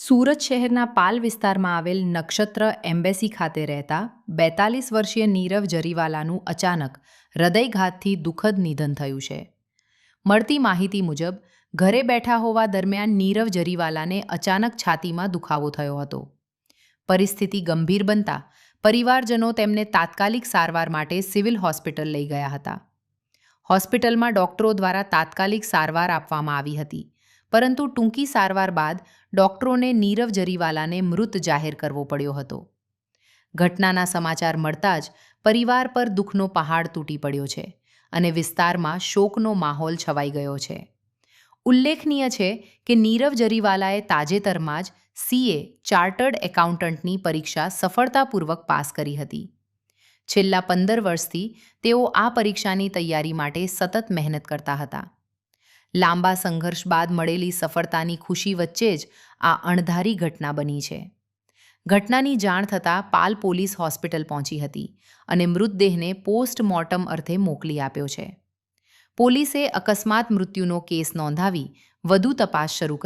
સુરત શહેરના પાલ વિસ્તારમાં આવેલ નક્ષત્ર એમ્બેસી ખાતે રહેતા 42 વર્ષીય નીરવ જરીવાલાનું અચાનક હૃદયઘાતથી દુઃખદ નિધન થયું છે. મળતી માહિતી મુજબ ઘરે બેઠા હોવા દરમિયાન નીરવ જરીવાલાને અચાનક છાતીમાં દુખાવો થયો હતો. પરિસ્થિતિ ગંભીર બનતા પરિવારજનો તેમને તાત્કાલિક સારવાર માટે સિવિલ હોસ્પિટલ લઈ ગયા હતા. હોસ્પિટલમાં ડોક્ટરો દ્વારા તાત્કાલિક સારવાર આપવામાં આવી હતી, પરંતુ ટૂંકી સારવાર બાદ ડોક્ટરોને નીરવ જરીવાલાને મૃત જાહેર કરવો પડ્યો હતો. ઘટનાના સમાચાર મળતા જ પરિવાર પર દુઃખનો પહાડ તૂટી પડ્યો છે અને વિસ્તારમાં શોકનો માહોલ છવાઈ ગયો છે. ઉલ્લેખનીય છે કે નીરવ જરીવાલાએ તાજેતરમાં જ CA ચાર્ટર્ડ એકાઉન્ટન્ટની પરીક્ષા સફળતાપૂર્વક પાસ કરી હતી. છેલ્લા 15 વર્ષથી તેઓ આ પરીક્ષાની તૈયારી માટે સતત મહેનત કરતા હતા. લાંબા સંઘર્ષ બાદ મળેલી સફળતાની ખુશી વચ્ચે જ આ અણધારી ઘટના બની છે. ઘટનાની જાણ થતાં પાલ પોલીસ હોસ્પિટલ પહોંચી હતી અને મૃતદેહને પોસ્ટમોર્ટમ અર્થે મોકલી આપ્યો છે. પોલીસે અકસ્માત મૃત્યુનો કેસ નોંધાવી વધુ તપાસ શરૂ કરી